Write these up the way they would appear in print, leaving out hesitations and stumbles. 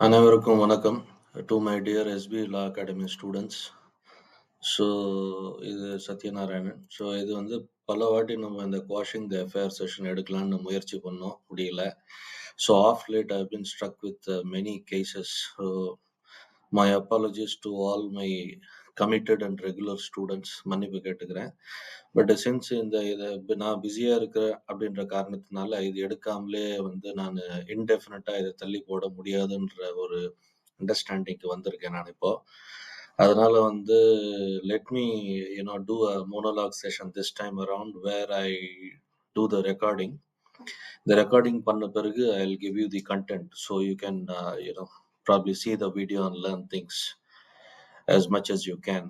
அனைவருக்கும் வணக்கம். To my dear SP law academy students. So இது சத்யநாராயணன். ஸோ இது வந்து பல வாட்டி நம்ம இந்த குவாஷிங் த எஃப்ஐஆர் செஷன் எடுக்கலான்னு முயற்சி பண்ணோம், முடியல. So of late I been struck with many cases. So my apologies to all my committed and regular students, மன்னிப்பு கேட்டுக்கிறேன். பட் சின்ஸ் இதை நான் பிஸியாக இருக்கிறேன் அப்படின்ற காரணத்தினால இது எடுக்காமலே வந்து நான் இன்டெஃபினட்டாக இதை தள்ளி போட முடியாதுன்ற ஒரு அண்டர்ஸ்டாண்டிங்க்கு வந்திருக்கேன் நான் இப்போ. அதனால வந்து let me do a monologue session this time around where I do the recording. இந்த ரெக்கார்டிங் பண்ண பிறகு I will give you the content so you can probably see the video and learn things as much as you can.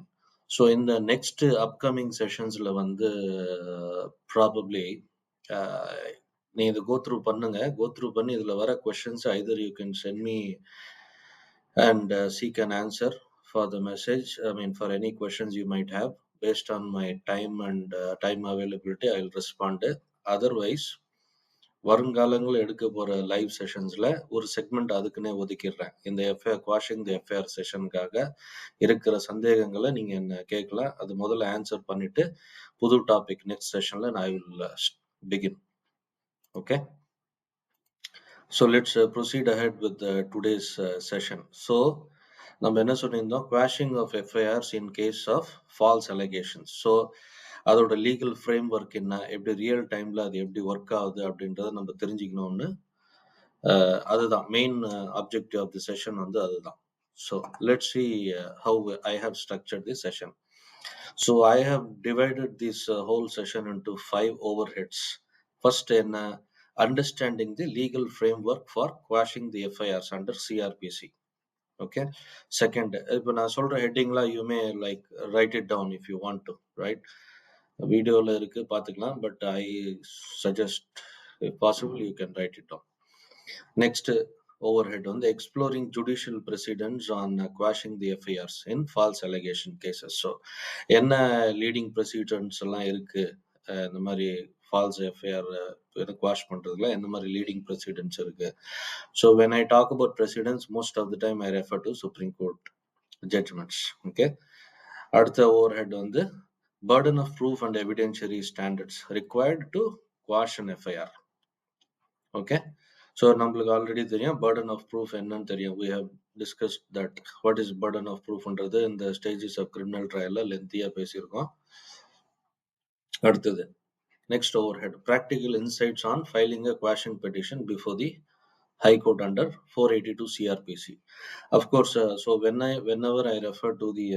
So இந்த next upcoming செஷன்ஸில் வந்து probably நீ இதை go through பண்ணுங்க. Go through பண்ணி இதில் வர questions either you can send me and seek an answer for the message. I mean, for any questions you might have. Based on my time and time availability, I will respond. Otherwise, வருங்காலங்களில் எடுக்க போகிற live செஷன்ஸில் ஒரு segment அதுக்குன்னே ஒதுக்கிடுறேன். இந்த FIR குவாஷிங் த FIR செஷனுக்காக இருக்கிற சந்தேகங்களை நீங்கள் என்ன கேட்கலாம். அது முதல்ல ஆன்சர் பண்ணிவிட்டு புது டாபிக் நெக்ஸ்ட் செஷனில் நான் I will begin. Okay, so let's proceed ahead with today's session. So நம்ம என்ன சொல்லியிருந்தோம், quashing of FIRs in case of false allegations. So அதோட லீகல் ஃப்ரேம் ஒர்க் என்ன, எப்படி ரியல் டைமில் அது எப்படி ஒர்க் ஆகுது அப்படின்றத நம்ம தெரிஞ்சுக்கணும்னு, அதுதான் main objective of the session வந்து அதுதான். So let's see how I have structured this session. So I have divided this whole session into 5 overheads. First, என்ன, understanding the legal framework for quashing the FIRs under CRPC. Okay, second, இப்போ நான் சொல்ற ஹெட்டிங்லாம் you may like write it down if you want to, right? வீடியோவில் இருக்கு, பார்த்துக்கலாம். But I suggest if possible you can write it down. Next overhead வந்து exploring judicial precedents on quashing the FIRs in false allegation cases. So என்ன leading precedents எல்லாம் இருக்கு இந்த மாதிரி falls FIR quash பண்ணுறதுல என்ன மாதிரி லீடிங் ப்ரெசிடென்ட்ஸ் இருக்கு. So when I talk about precedents, most of the time I refer to Supreme Court judgments. Okay, அடுத்த ஓவர்ஹெட் வந்து burden of proof and evidentiary standards required to quash an FIR. Okay, so நம்மளுக்கு already தெரியும் burden of proof என்னன்னு தெரியும். We have discussed that what is burden of proof ன்றது இந்த stages of criminal trial லென்த்தியா பேசியிருக்கோம். அடுத்தது next overhead, practical insights on filing a quashing petition before the High Court under 482 CRPC. Of course, so whenever I refer to the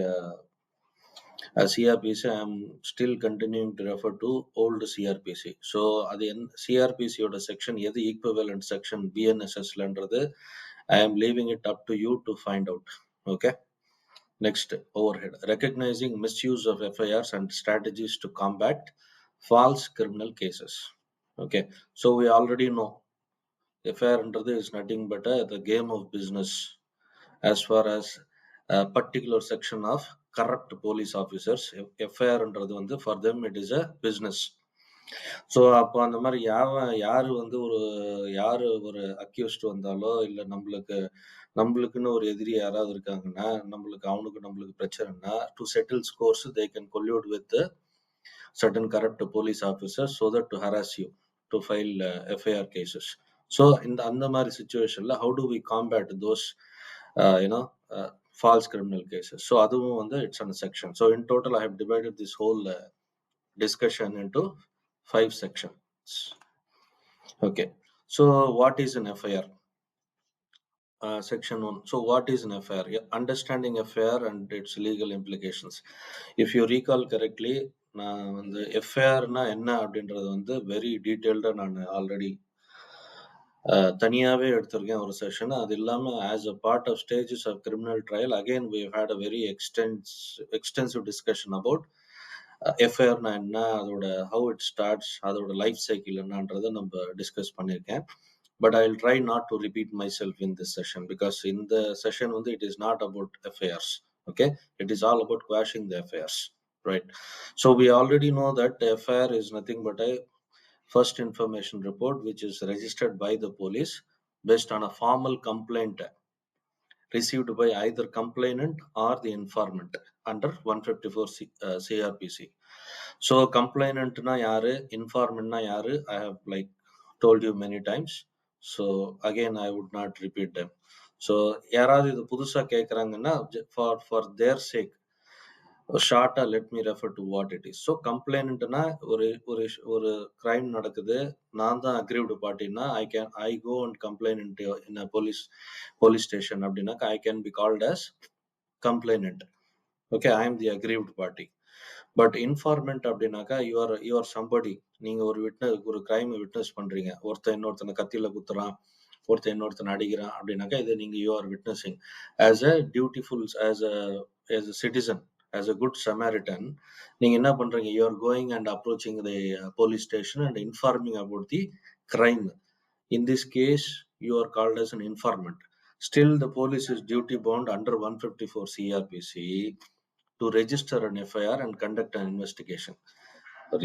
CRPC, I am still continuing to refer to old CRPC. So அது CRPC ஓட section எது equivalent section BNSSலன்றது I am leaving it up to you to find out. Okay, next overhead, recognizing misuse of FIRs and strategies to combat false criminal cases. Okay, so we already know FIR is nothing but the game of business as far as a particular section of corrupt police officers. FIR வந்து for them it is a business. So அப்போ அந்த மாதிரி யாரு வந்து யாரு ஒரு accused வந்தாலோ இல்லை நம்மளுக்குன்னு ஒரு எதிரி யாராவது இருக்காங்கன்னா, நம்மளுக்கு பிரச்சனைனா, to settle scores they can collude with certain corrupt police officers so that to harass you to file FIR cases. So அந்த மாதிரி சிச்சுவேஷன்ல how do we combat those false criminal cases? So அதுவும் வந்து it's on a section. So in total I have divided this whole discussion into 5 sections. Okay, so what is an FIR? Section 1. So what is an FIR? Understanding FIR and its legal implications. If you recall correctly, நான் வந்து எஃப்ஐஆர்னா என்ன அப்படின்றது வந்து very டீட்டெயில்டாக நான் already தனியாகவே எடுத்திருக்கேன் ஒரு செஷன். அது இல்லாமல் as a part of stages of criminal trial again we had a very extensive discussion about எஃப்ஐஆர்னா என்ன, அதோட ஹவு இட் ஸ்டார்ட்ஸ், அதோட லைஃப் சைக்கிள் என்னன்றதை நம்ம டிஸ்கஸ் பண்ணியிருக்கேன். But I will try not to repeat myself in this session because in the session it is not about FIRs. Okay, it is all about quashing the FIRs, right? So we already know that FIR is nothing but a first information report which is registered by the police based on a formal complaint received by either complainant or the informant under 154 CRPC. So complainant na yaru, informant na yaru, I have like told you many times. So again I would not repeat them. So யாராவது இது புதுசா கேக்குறாங்கன்னா for their sake ஷார்ட்டா let me refer to what it is. So கம்ப்ளைண்ட்னா ஒரு ஒரு ஒரு crime நடக்குது, நான் தான் அக்ரீவ்டு பார்ட்டினா I go and complaint in police station அப்படின்னாக்கா I can be called as complainant. Okay, I am the aggrieved party. But informant அப்படின்னாக்கா யூஆர் சம்படி. நீங்க ஒரு கிரைம் விட்னஸ் பண்றீங்க, ஒருத்தன் இன்னொருத்தனை கத்தியில குத்துறான், ஒருத்தன் இன்னொருத்தனை அடிக்கிறான் அப்படின்னாக்கா இது நீங்க you are witnessing as a dutiful, as a citizen, as a good Samaritan. நீங்க என்ன பண்றீங்க, you are going and approaching the police station and informing about the crime. In this case you are called as an informant. Still the police is duty bound under 154 CRPC to register an FIR and conduct an investigation.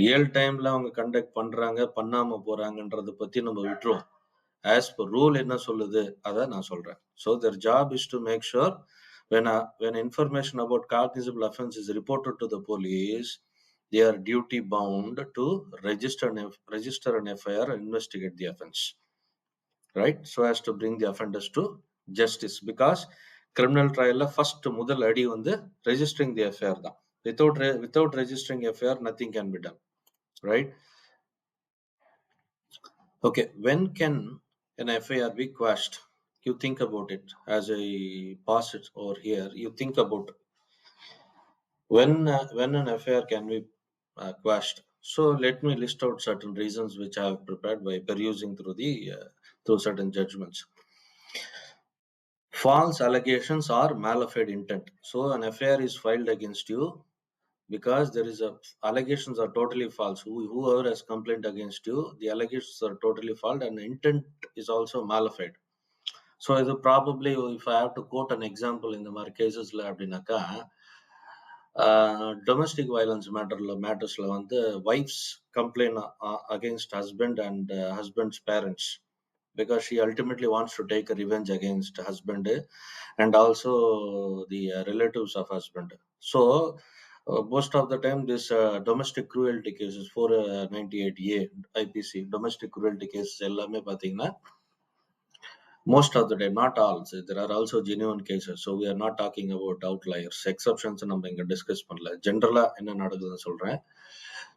Real டைம்ல அவங்க conduct பண்றாங்க பண்ணாம போறாங்கன்றத பத்தி நம்ம விட்டுருவோம். As per rule என்ன சொல்லுது அதை நான் சொல்றேன். So their job is to make sure when information about cognizable offense is reported to the police, they are duty bound to register an FIR and investigate the offense, right? So as to bring the offenders to justice, because criminal trial first முதல் அடி வந்து registering the FIR தான். Without registering FIR nothing can be done, right? Okay, when can an FIR be quashed? You think about it as I pass it over here. You think about when an FIR can be quashed. So let me list out certain reasons which I have prepared by perusing through certain judgments. False allegations or malafide intent. So an FIR is filed against you because there is allegations are totally false. Whoever has complained against you, the allegations are totally false and intent is also malafide. So இது probably if I have to quote an example in the மாதிரி கேசஸ்ல அப்படின்னாக்கா, domestic violence மேட்டர்ஸ்ல வந்து wife's complaint against husband and husband's parents, because she ultimately wants to take a revenge against husband and also the relatives of husband. So most of the time this domestic cruelty cases 498A IPC domestic cruelty cases எல்லாமே பாத்தீங்கன்னா most of the time, not all, so there are also genuine cases. So we are not talking about outliers, exceptions நம்ம இங்க discuss பண்ணல, ஜென்ரலா என்ன நடக்குதுன்னு சொல்றேன்.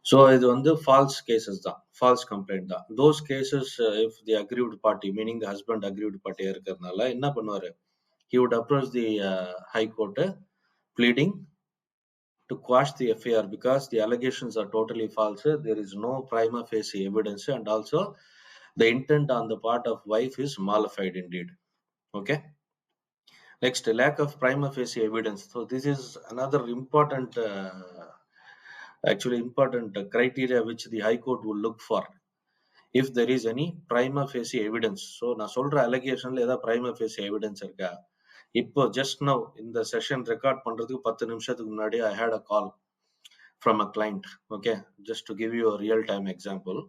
So இது வந்து ஃபால்ஸ் கேசஸ் தான், ஃபால்ஸ் கம்ப்ளைண்ட் தான். Those cases if the aggrieved party, meaning the husband aggrieved பார்ட்டியா இருக்கிறதுனால என்ன பண்ணுவாரு, he would approach the high court pleading to quash the FIR because the allegations are totally false, there is no prima facie evidence, and also the intent on the part of wife is malified indeed. Okay. Next, lack of prima facie evidence. So this is another important, important criteria which the High Court will look for. If there is any prima facie evidence. So நான் சொல்ற allegationல ஏதாவது prima facie evidence இருக்கா? இப்போ just now இந்த session record பண்றதுக்கு 10 நிமிஷத்துக்கு முன்னாடி I had a call from a client. Okay, just to give you a real time example,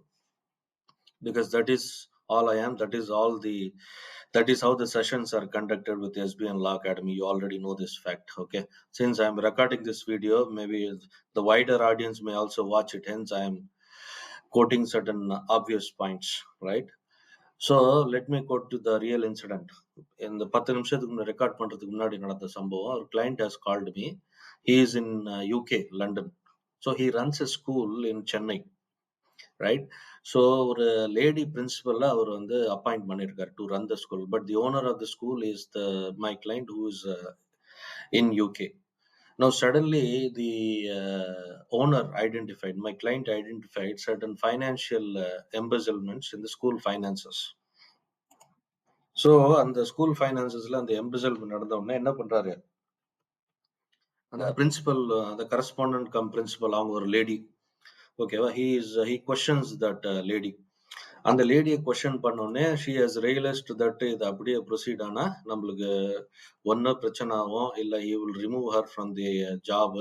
because that is all I am. That is how the sessions are conducted with SBN Law Academy. You already know this fact. Okay, since I am recording this video, maybe the wider audience may also watch it, hence I am quoting certain obvious points, right? So let me quote to the real incident. In the 10 நிமிஷத்துக்கு record பண்றதுக்கு முன்னாடி நடந்த சம்பவம். Our client has called me. He is in UK, London. So he runs a school in Chennai, right? So ஒரு lady பிரின்சிபல்ல அவர் வந்து appoint பண்ணியிருக்காரு to run the school. But the owner of the school is my client who is in UK. Now suddenly the owner identified, my client identified certain financial embezzlements in the school finances. So அந்த school ஃபைனான்சஸ்ல அந்த எம்பெசல்மெண்ட் நடந்த உடனே என்ன பண்றாரு, அந்த principal, அந்த correspondent come principal, அவங்க ஒரு லேடி, ஓகேவா, he questions that lady. அந்த லேடியை கொஸ்டின் பண்ணோடனே she has realized that இது அப்படியே ப்ரொசீட் ஆனா நம்மளுக்கு ஒன்னு பிரச்சனை ஆகும், இல்லை he will remove her from the job,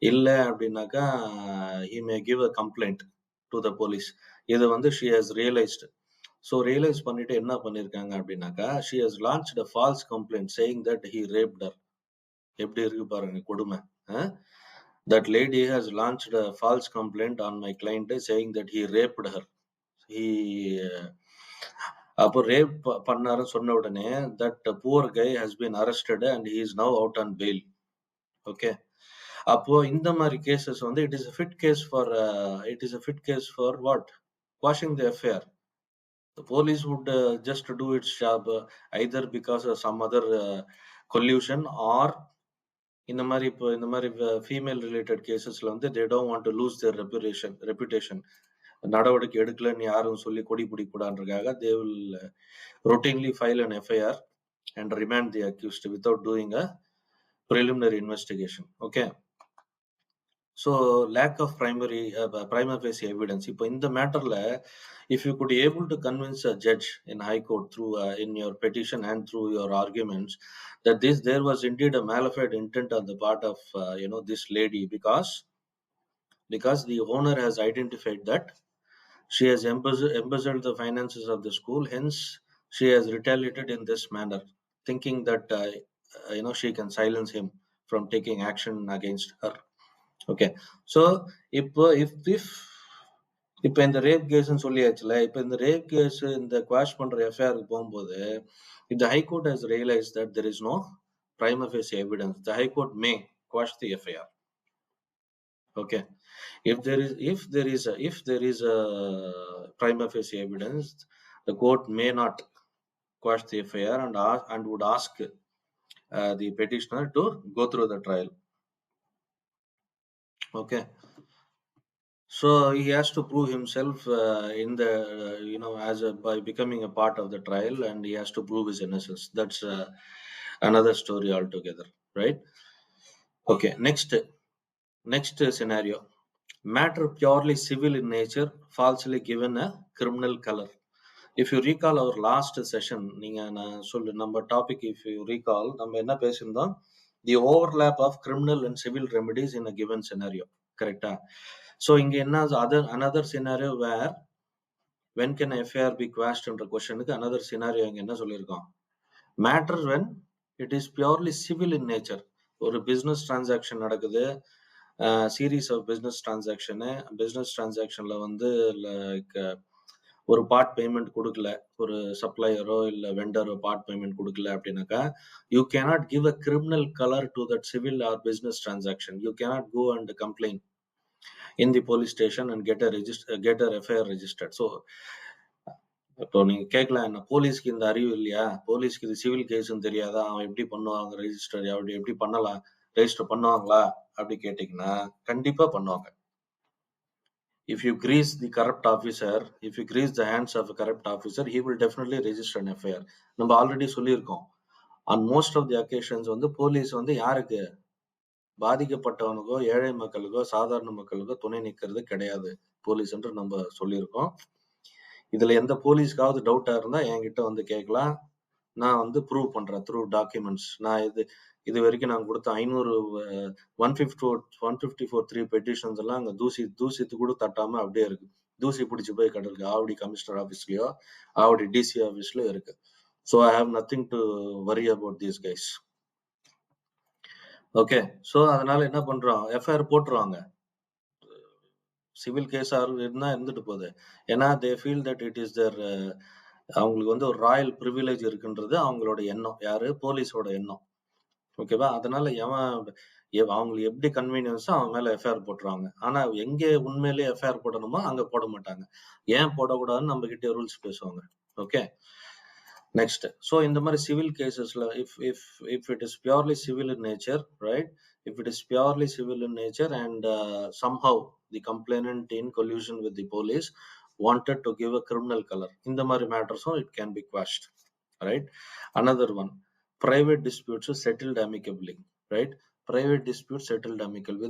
இல்லை அப்படின்னாக்கா he may give a complaint to the police. இது வந்து she has realized. So realise பண்ணிட்டு என்ன பண்ணியிருக்காங்க அப்படின்னாக்கா, she has launched a false complaint saying that he raped her. எப்படி இருக்கு பாருங்க கொடுமை. That lady has launched a false complaint on my client saying that he raped her. He அப்போ rape பண்ணாருன்னு சொன்ன உடனே that poor guy has been arrested and he is now out on bail. Okay. அப்போ இந்த மாதிரி cases வந்து it is a fit case for what? Quashing the affair. The police would just do its job either because of some other collusion or இந்த மாதிரி female related கேசஸ்ல வந்து they don't want to lose their reputation. நடவடிக்கை எடுக்கலன்னு யாரும் சொல்லி கொடி பிடிக்கூடாதுன்றதுக்காக they will routinely file an FIR and remand the accused without doing a preliminary investigation. Okay. So lack of prima facie evidence. இப்போ இந்த மேட்டர்ல if you could able to convince a judge in high court through in your petition and through your arguments that there was indeed a malafide intent on the part of this lady because the owner has identified that she has embezzled the finances of the school, hence she has retaliated in this manner, thinking that she can silence him from taking action against her. Okay. So இப்போ இந்த rape கேஸ்ன்னு சொல்லியாச்சுல, இப்போ இந்த rape case இந்த quash பண்ற எஃப்ஐஆருக்கு போகும்போது if the High Court has realized that there is no prima facie evidence, the High Court may quash the FIR. Okay. If there is a prima facie evidence, the court may not quash the FIR and would ask the petitioner to go through the trial. Okay. So he has to prove himself in the by becoming a part of the trial, and he has to prove his innocence. That's another story altogether, right? Okay. Next scenario. Matter purely civil in nature, falsely given a criminal color. If you recall our last session, number topic, if you recall, நம்ம என்ன பேசியிருந்தோம், the overlap of criminal and civil remedies in a given scenario. Correct? So இங்க என்ன another scenario where when can FIR be quashed என்ற கொஸ்டனுக்கு another scenario இங்க என்ன சொல்லியிருக்கோம், matter when it is purely civil in nature. ஒரு business transaction நடக்குது, series of business transactionல வந்து like ஒரு பார்ட் பேமெண்ட் கொடுக்கல, ஒரு சப்ளையரோ இல்ல வெண்டரோ பார்ட் பேமெண்ட் கொடுக்கல அப்படின்னாக்கா, you cannot give a criminal colour to that civil or business transaction. You cannot go and complaint in the police station and get a FIR registered. So இப்போ நீங்க கேட்கலாம், என்ன போலீஸ்க்கு இந்த அறிவு இல்லையா, போலீஸ்க்கு இது சிவில் கேஸ்ன்னு தெரியாதா, அவன் எப்படி பண்ணுவாங்க ரெஜிஸ்டர், எப்படி பண்ணலாம், ரெஜிஸ்டர் பண்ணுவாங்களா அப்படி கேட்டீங்கன்னா கண்டிப்பா பண்ணுவாங்க. If you grease the corrupt officer, if you grease the hands of a corrupt officer, he will definitely register an FIR. நம்ம ஆல்ரெடி சொல்லியிருக்கோம், on most of the occasions வந்து போலீஸ் வந்து யாருக்கு, பாதிக்கப்பட்டவனுக்கோ ஏழை மக்களுக்கோ சாதாரண மக்களுக்கோ துணை நிற்கிறது கிடையாது போலீஸ் என்று நம்ம சொல்லியிருக்கோம். இதுல எந்த போலீஸ்க்காவது டவுட்டா இருந்தா என்கிட்ட வந்து கேட்கலாம், நான் வந்து ப்ரூவ் பண்றேன் த்ரூ டாக்குமெண்ட்ஸ். நான் இது வரைக்கும் நான் கொடுத்த 154 பெட்டிஷன்ஸ் எல்லாம் அங்க தூசித்து கூட தட்டாம அப்படியே இருக்கு. தூசி பிடிச்சு போய் கடலுக்கு ஆவடி கமிஷனர் ஆஃபீஸ்லயோ ஆவடி டிசி ஆஃபீஸ்லயோ இருக்கு. So I have nothing to worry about these guys. Okay. So அதனால என்ன பண்றோம், எஃப்ஐஆர் போட்டுருவாங்க. சிவில் கேஸா இருந்தா இருந்துட்டு போகுது. ஏன்னா they feel that it is there, அவங்களுக்கு வந்து ஒரு ராயல் ப்ரிவிலேஜ் இருக்குன்றது அவங்களோட எண்ணம், யாரு, போலீஸோட எண்ணம். ஓகேவா? அதனால அவங்களுக்கு எப்படி கன்வீனியன்ஸோ அவன் மேல எஃப்ஐஆர் போட்டுருவாங்க. ஆனா எங்கே உண்மையிலேயே எஃப்ஐஆர் போடணுமோ அங்க போட மாட்டாங்க. ஏன் போடக்கூடாதுன்னு நம்ம கிட்டே ரூல்ஸ் பேசுவாங்க. ஓகே. நெக்ஸ்ட். ஸோ இந்த மாதிரி civil கேசஸ்ல if it is purely civil in nature, right? If it is purely civil in nature and somehow the complainant in collusion with the police wanted to give a criminal color, in the மாதிரி matters it can be quashed, right? Another one, private disputes settled amicably, right? Private disputes settled amicably.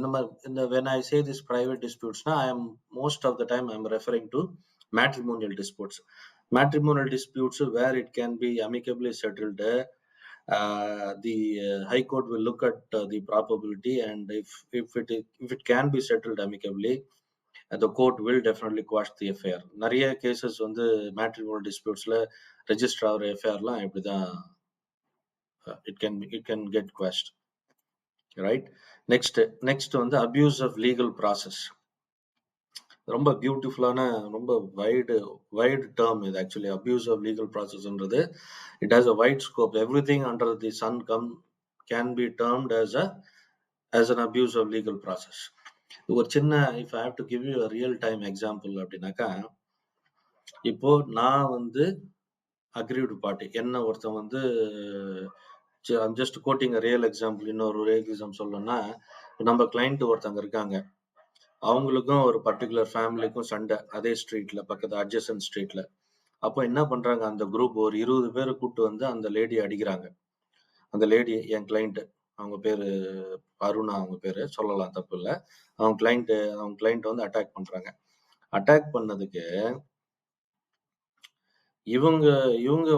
When I say this private disputes, I am most of the time I am referring to matrimonial disputes. Matrimonial disputes where it can be amicably settled, the High Court will look at the probability, and if it can be settled amicably, the court will definitely quash the FIR. நிறைய cases வந்து மேட்ரிமோனல் டிஸ்பியூட்ஸ்ல register ஆகிற எஃப்ஐஆர்லாம் இப்படிதான் it can get quashed, right? Next வந்து abuse of legal process. ரொம்ப பியூட்டிஃபுல்லான ரொம்ப wide term இது. Actually abuse of legal ப்ராசஸ்ன்றது it has a wide scope. Everything under the sun can be termed as an abuse of legal process. ஒரு சின்ன if I have to give you a real time example அப்படின்னாக்கா, இப்போ நான் வந்து aggrieved party, என்ன ஒருத்தன் வந்து I'm just coating real example. இன்னொரு ரியல் எக்ஸாம்பிள் சொல்லணும்னா, நம்ம கிளைண்ட் ஒருத்தங்க இருக்காங்க, அவங்களுக்கும் ஒரு பர்டிகுலர் ஃபேமிலிக்கும் சண்டை அதே ஸ்ட்ரீட்ல, பக்கத்து அட்ஜசன்ட் ஸ்ட்ரீட்ல. அப்போ என்ன பண்றாங்க, அந்த குரூப் ஒரு 20 பேரை கூப்பிட்டு வந்து அந்த லேடி அடிக்கிறாங்க. அந்த லேடி என் கிளைண்ட், அவங்க பேரு அருணா, அவங்க பேரு சொல்லலாம், தப்பு இல்லை. அவங்க கிளைண்ட் வந்து அட்டாக் பண்றாங்க. அட்டாக் பண்ணதுக்கு இவங்க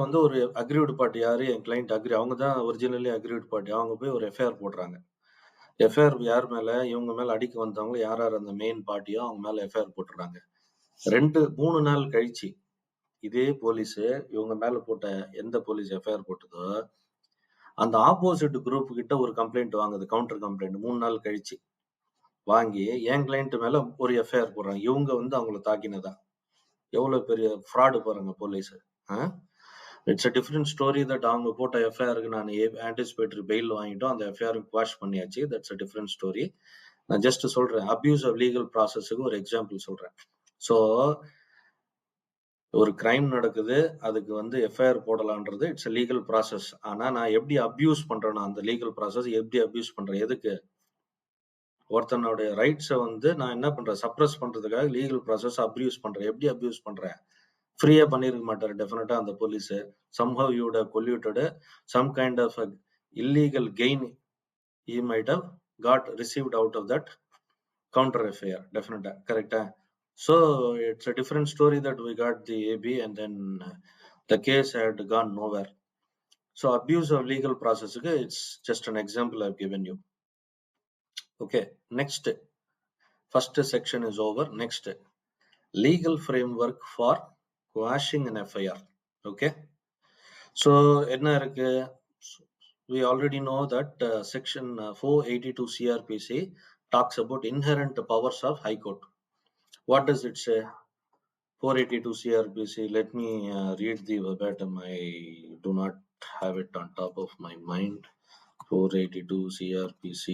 வந்து ஒரு அக்ரீவ்டு பார்ட்டி. யாரு? என் கிளைண்ட் அவங்க தான் ஒரிஜினலி அக்ரீவ்டு பார்ட்டி. அவங்க போய் ஒரு எஃப்ஐஆர் போடுறாங்க. எஃப்ஐஆர் யார் மேல? இவங்க மேல அடிக்க வந்தவங்க யார் அந்த மெயின் பார்ட்டியோ அவங்க மேல எஃப்ஐஆர் போட்டுறாங்க. 3 நாள் கழிச்சு இதே போலீஸ் இவங்க மேல போட்ட எந்த போலீஸ் எஃப்ஐஆர் போட்டதோ அந்த ஆப்போசிட் குரூப் கிட்ட ஒரு கம்ப்ளைண்ட் வாங்குது, கவுண்டர் கம்ப்ளைண்ட். 3 நாள் கழிச்சு வாங்கி என் கிளைண்ட் மேல ஒரு எஃப்ஐஆர் போடுறாங்க. இவங்க வந்து அவங்கள தாக்கினதா. எவ்வளவு பெரிய ஃப்ராடு பாருங்க police. It's a different story that அவங்க போட்ட எஃப்ஐஆருக்கு நான் ஆன்டிசிபேட்டரி பெயில் வாங்கிட்டோம், அந்த எஃப்ஐஆர் குவாஷ் பண்ணியாச்சு. That's a different story. நான் ஜஸ்ட் சொல்றேன், அபியூஸ் ஆஃப் லீகல் ப்ராசஸுக்கு ஒரு எக்ஸாம்பிள் சொல்றேன். ஸோ ஒரு கிரைம் நடக்குது, அதுக்கு வந்து எஃப்ஐஆர் போடலான்றது இட்ஸ் லீகல் ப்ராசஸ். ஆனா நான் எப்படி அபியூஸ் பண்றேன்னா, அந்த லீகல் ப்ராசஸ் எப்படி அபியூஸ் பண்றேன்? எதுக்கு? ஒருத்தனுடைய ரைட்ஸை வந்து நான் என்ன பண்றேன், சப்ரஸ் பண்றதுக்காக லீகல் ப்ராசஸ் அபியூஸ் பண்றேன். எப்படி அபியூஸ் பண்றேன்? ஃப்ரீயா பண்ணிருக்க மாட்டாரு டெஃபினட்டா அந்த police. somehow you would have colluded some kind of a illegal gain he might have got received out of that counter FIR. definitely correct. So it's a different story that we got the AB and then the case had gone nowhere. So abuse of legal process, it's just an example I've given you. Okay, next, first section is over. Next, legal framework for quashing an FIR. Okay, so என்ன இருக்கு? We already know that section 482 CRPC talks about inherent powers of High Court. What does it say? 482 CRPC, let me read the verbatim. I do not have it on top of my mind. 482 CRPC,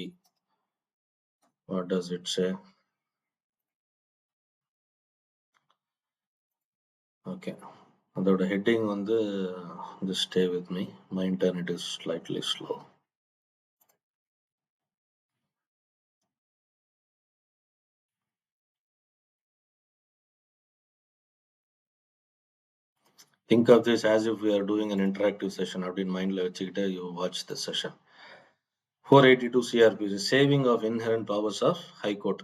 what does it say? Okay, அதோட heading வந்து just stay with me, my internet is slightly slow. Think of this as if we are doing an interactive session. அப்படின்னு மைண்ட்ல வச்சுக்கிட்டு you watch the session. 482 CRPC, saving of inherent powers of High Court.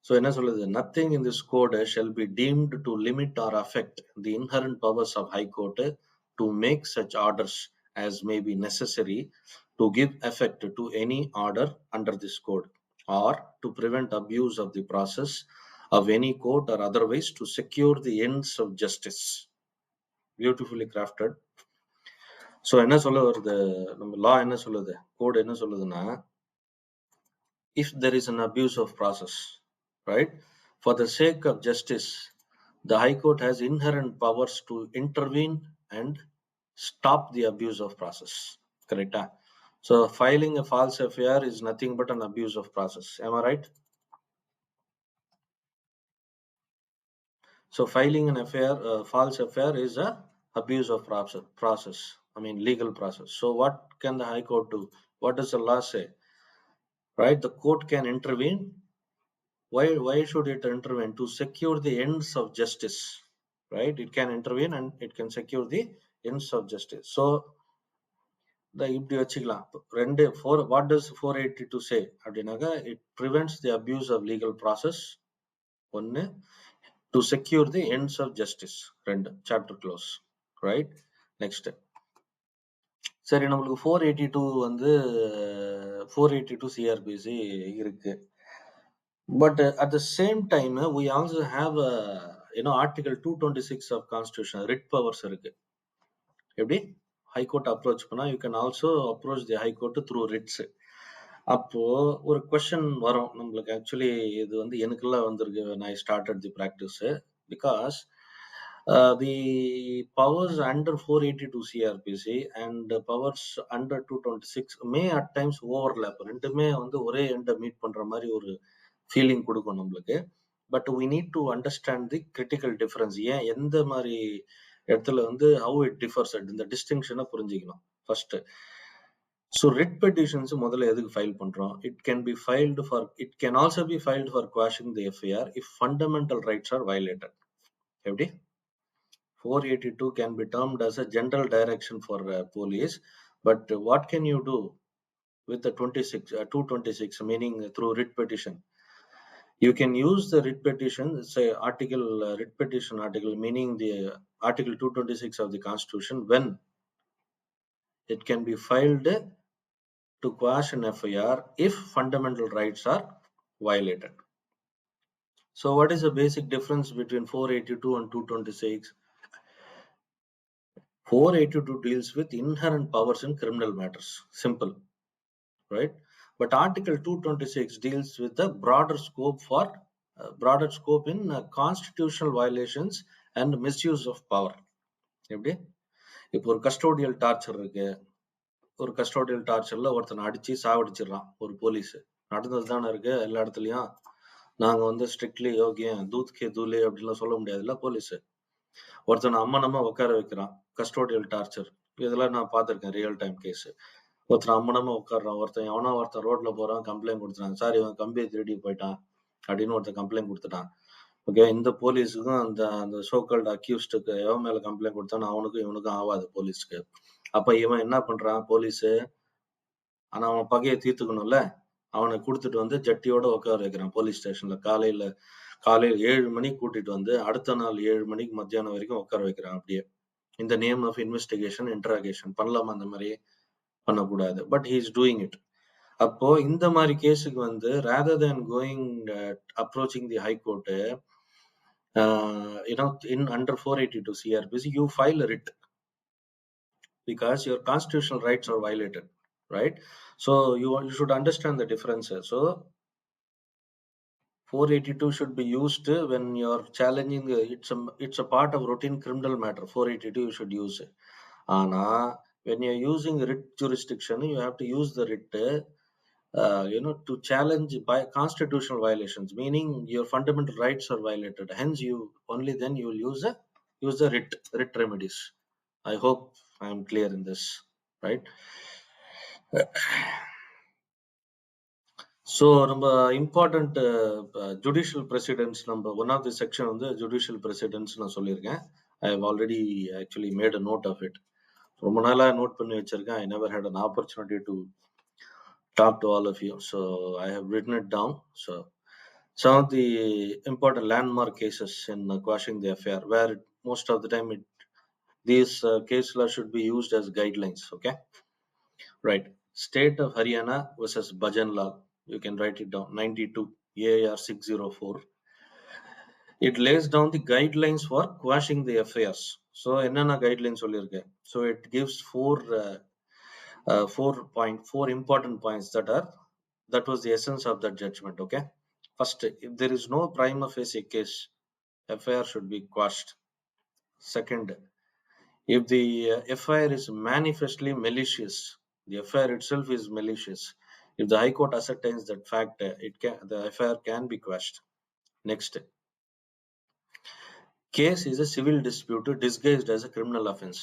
So என்ன சொல்லுது? Nothing in this code shall be deemed to limit or affect the inherent powers of High Court to make such orders as may be necessary to give effect to any order under this code, or to prevent abuse of the process of any court or otherwise to secure the ends of justice. Beautifully crafted. So என்ன சொல்ல வருது, நம்ம லா என்ன சொல்லுது, code என்ன சொல்லுதுன்னா, if there is an abuse of process, right, for the sake of justice, the High Court has inherent powers to intervene and stop the abuse of process. Correct? So filing a false FIR is nothing but an abuse of process. Am I right? So filing an FIR, false FIR, is a abuse of process. I mean legal process. So what can the High Court do? What does the law say? Right, the court can intervene. Why should it intervene? To secure the ends of justice. Right, it can intervene and it can secure the ends of justice. So the இப்படி வச்சுக்கலாம். what does 482 say அப்படின்னாக்க, it prevents the abuse of legal process. ஒன்னு, to secure the ends of justice. ரெண்டு, chapter close. Right, next. சரி, நம்மளுக்கு 482 வந்து 482 CRPC இருக்கு. But at the same time, we also have Article 226 of Constitution, writ powers இருக்கு. எப்படி high court approach பண்ணா you can also approach the high court through Ritz. அப்போ ஒரு கொஸ்டின் வரும் நம்மளுக்கு. ஆக்சுவலி இது வந்து எனக்குலாம் வந்திருக்கு when I started the practice, because the powers under 482 CRPC and the powers under 226 may at times overlap. ரெண்டுமே வந்து ஒரே எண்டை மீட் பண்ற மாதிரி ஒரு ஃபீலிங் கொடுக்கும் நம்மளுக்கு. But we need to understand the critical difference. ஏன் எந்த மாதிரி இடத்துல வந்து how it differs, இந்த டிஸ்டிங்ஷனை புரிஞ்சுக்கணும் ஃபர்ஸ்ட். ஸோ ரிட் பெட்டிஷன்ஸ் முதல்ல எதுக்கு ஃபைல் பண்றோம்? It can also be filed for quashing the FIR if fundamental rights are violated. எப்படி 482 can be termed as a general direction for police, but what can you do with the 226, meaning through writ petition? You can use the writ petition, say writ petition article, meaning the article 226 of the Constitution, when it can be filed to quash an FIR if fundamental rights are violated. So what is the basic difference between 482 and 226? 482 deals with inherent powers in criminal matters. Simple, right? But Article 226 deals with the broader scope in constitutional violations and misuse of power. எப்படி இப்போ ஒரு custodial torture இருக்கு. ஒரு custodial டார்ச்சர்ல ஒருத்தனை அடிச்சு சாவடிச்சிடறான் ஒரு police. நடந்தது தானே இருக்கு எல்லா இடத்துலயும். நாங்க வந்து ஸ்ட்ரிக்ட்லி யோகியம் தூத் கே தூலே அப்படின்லாம் சொல்ல முடியாதுல்ல போலீஸ். ஒருத்தனை அம்மனமா உட்கார வைக்கிறான், கஸ்டோடியல் டார்ச்சர். இதெல்லாம் நான் பார்த்துருக்கேன் ரியல் டைம் கேஸ். ஒருத்தன் அம்மனமா உட்காடுறான், ஒருத்தன் ரோட்ல போறான், கம்ப்ளைண்ட் கொடுத்துறாங்க, சார் இவன் கம்பியை திருடி போயிட்டான் அப்படின்னு ஒருத்தன் கம்ப்ளைண்ட் கொடுத்துட்டான். ஓகே, இந்த போலீஸுக்கும் அந்த அந்த சோகால்டு அக்யூஸ்டுக்கு எவன் மேல கம்ப்ளைண்ட் கொடுத்தானோ அவனுக்கும் இவனுக்கும் ஆகாது போலீஸ்க்கு. அப்ப இவன் என்ன பண்றான் போலீஸு, ஆனா அவன் பகையை தீர்த்துக்கணும்ல, அவனை கொடுத்துட்டு வந்து ஜட்டியோட உட்கார வைக்கிறான் போலீஸ் ஸ்டேஷன்ல. காலையில 7 மணிக்கு கூட்டிட்டு வந்து அடுத்த நாள் 7 மணிக்கு மத்தியானம் வரைக்கும் உட்கார வைக்கிறான். அப்படியே இந்த நேம் ஆஃப் இன்வெஸ்டிகேஷன், இன்டராகேஷன் பண்ணலாமா? அந்த மாதிரி பண்ணக்கூடாது. But he is doing it. அப்போ இந்த மாதிரி கேஸுக்கு வந்து rather than going approaching the high court, in under 482 CRPC, you file a writ because your constitutional rights are violated, right? So you should understand the differences. So 482 should be used when you're challenging. It's a part of routine criminal matter. 482 you should use it. Ana when you're using writ jurisdiction, you have to use the writ to challenge by constitutional violations, meaning your fundamental rights are violated. Hence you only then you will use the writ remedies. I hope I am clear in this, right? So நம்ம important judicial precedents, நம்ம one of the section வந்து judicial precedents நான் சொல்லியிருக்கேன். I have already actually made a note of it. ரொம்ப நாளாக note பண்ணி வச்சிருக்கேன். I never had an opportunity to talk to all of you, so I have written it down. So some of the important landmark cases in quashing the affair, where most of the time these case law should be used as guidelines. Okay, right? State of Haryana versus Bhajan Lal, you can write it down, 92 AR 604. It lays down the guidelines for quashing the affairs. So என்னென்ன guidelines சொல்லியிருக்கேன்? So it gives four important points that was the essence of that judgment. Okay, first, if there is no prima facie case, FIR should be quashed. Second, if the FIR is manifestly malicious, the FIR itself is malicious. If the High Court ascertains that fact, the FIR can be quashed. Next, case is a civil dispute disguised as a criminal offense.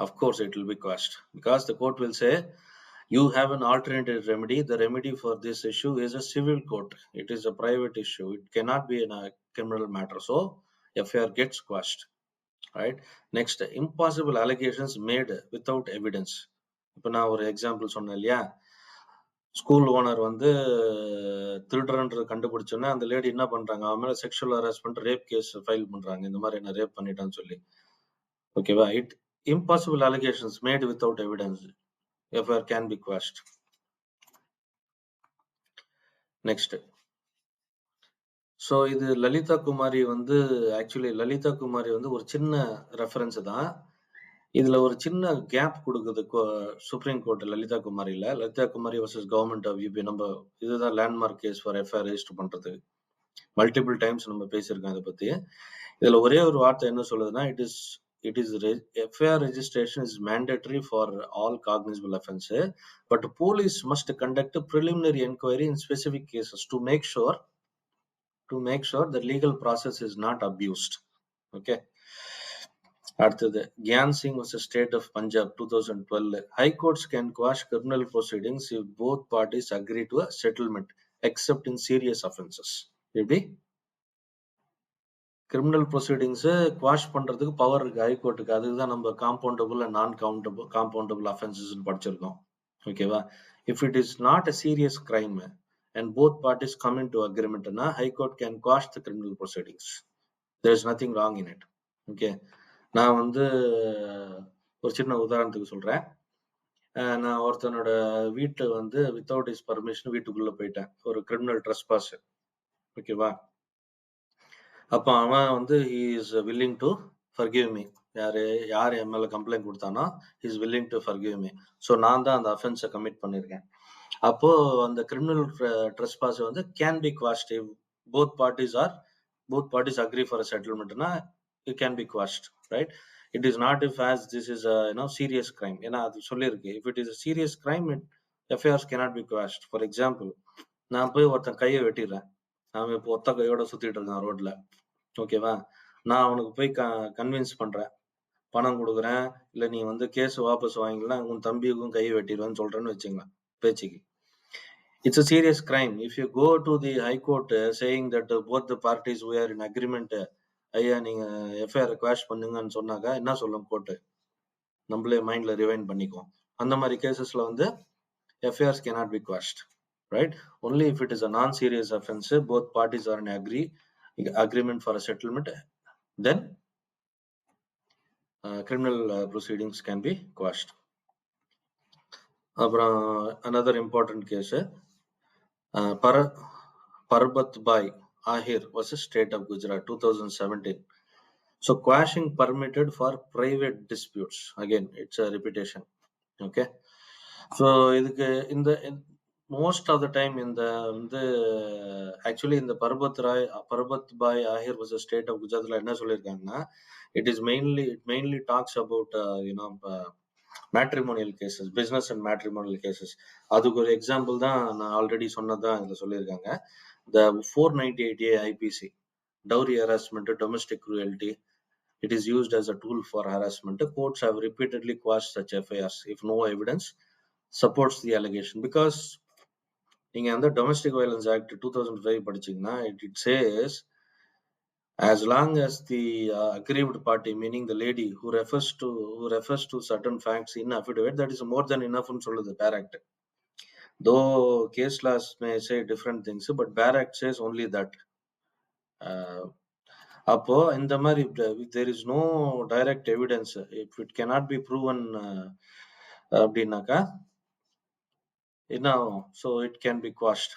Of course, it will be quashed because the court will say you have an alternative remedy. The remedy for this issue is a civil court. It is a private issue. It cannot be in a criminal matter. So FIR gets quashed, right? Next, impossible allegations made without evidence. இப்போ நான் ஒரு example சொன்னேன் இல்லையா, school owner வந்து திருடுறன்றது கண்டுபிடிச்சோன்னா அந்த lady என்ன பண்றாங்க, அவன் மேல sexual harassment rape case file பண்றாங்க, இந்த மாதிரி என்ன ரேப் பண்ணிட்டான்னு சொல்லி. ஓகேவா? impossible allegations made without evidence, FIR can be quashed. Next, so இது லலிதா குமாரி வந்து ஆக்சுவலி லலிதா குமாரி வந்து ஒரு சின்ன ரெஃபரன்ஸ் தான். இதுல ஒரு சின்ன கேப் குடுக்குது சுப்ரீம் கோர்ட் லலிதா குமாரில. Lalita Kumari versus government of UP நம்ம இதுதான் landmark case for FIR register பண்றதுக்கு. மல்டிபிள் டைம்ஸ் நம்ம பேசியிருக்கோம் இத பத்தி. இதுல ஒரே ஒரு வார்த்தை என்ன சொல்லுதுன்னா, it is FIR registration is mandatory for all cognisable offence. But police must conduct preliminary enquiry in specific cases to make sure the legal process is not abused. Okay. அடுத்தது Gian Singh vs state of Punjab 2012. High courts can quash criminal proceedings if both parties agree to a settlement except in serious offenses. எப்படி criminal proceedings quash பண்றதுக்கு power இருக்கு ஹைகோர்ட்டுக்கு. அதுதான் நம்ம compoundable and non compoundable offences படிச்சிருக்கோம். ஓகேவா? If it is not a serious crime and both parties come into agreement na high court can quash the criminal proceedings. There is nothing wrong in it. Okay. நான் வந்து ஒரு சின்ன உதாரணத்துக்கு சொல்றேன். நான் ஒருத்தனோட வீட்டை வந்து வித்தவுட் இஸ் பர்மிஷன் வீட்டுக்குள்ள போயிட்டேன். ஒரு கிரிமினல் ட்ரெஸ்பாஸ். ஓகேவா? அப்ப அவன் வந்து he is willing to forgive me. யார் என் மேல கம்ப்ளைண்ட் கொடுத்தானோ he is willing to forgive me. So நான் தான் அந்த அஃபென்ஸை கமிட் பண்ணியிருக்கேன். அப்போ அந்த கிரிமினல் ட்ரெஸ்பாஸ் வந்து can be quashed if both parties agree for a settlement na it can be quashed, right? It is not if as this is a serious crime. ஏன்னா அது சொல்லியிருக்கு, if it is a serious crime FIRs cannot be quashed. For example, நான் போய் ஒருத்தன் கையை வெட்டிடுறேன். அவன் இப்போ ஒத்த கையோட சுத்திட்டு இருக்கான் ரோட்ல. ஓகேவா? நான் அவனுக்கு போய் கன்வின்ஸ் பண்றேன், பணம் கொடுக்குறேன், இல்ல நீ வந்து கேஸ் வாபஸ் வாங்கிக்கலாம், உன் தம்பிக்கும் கையை வெட்டிடுவேன்னு சொல்றேன்னு வச்சுங்களேன் பேச்சுக்கு. It's a serious crime. If you go to the High Court saying that both the parties we are in agreement, ஐயா நீங்க எஃப்ஐஆர் குவாஷ் பண்ணுங்கன்னு சொன்னாக்கா என்ன சொல்லும் கோர்ட்டு? நம்மளே மைண்ட்ல ரிவைண்ட் பண்ணிக்குவோம். அந்த மாதிரி கேசஸ்ல வந்து FIRs cannot be quashed, right? Only if it is a non-serious offense, both parties are in agreement for a settlement, then criminal proceedings can be quashed. அப்புறம் another important case, Parbat Bhai Ahir versus State of Gujarat 2017. So quashing permitted for private disputes. Again, it's a repetition. Okay. So இதுக்கு இந்த most of the time இந்த வந்து actually இந்த பர்பத் பாய் Ahir was a state of குஜராத்ல என்ன சொல்லியிருக்காங்கன்னா, it mainly talks about matrimonial cases, business and matrimonial cases. அதுக்கு ஒரு எக்ஸாம்பிள் தான் நான் ஆல்ரெடி சொன்னதான் இதுல சொல்லியிருக்காங்க. The 498A IPC, dowry harassment, domestic cruelty, it is used as a tool for harassment. Courts have repeatedly quashed such FIRs if no evidence supports the allegation. Because நீங்க அந்த Domestic Violence Act 2005 படிச்சீங்கன்னா it says as long as the aggrieved party, meaning the lady who refers to certain facts in affidavit, that is more than enough ன்னு சொல்லுது Bare Act. Though case laws may say different things, but Bare Act says only that. அப்போ இந்த மாதிரி there is no direct evidence, if it cannot be proven அப்படின்னாக்கா என்ன ஆகும்? So it can be quashed.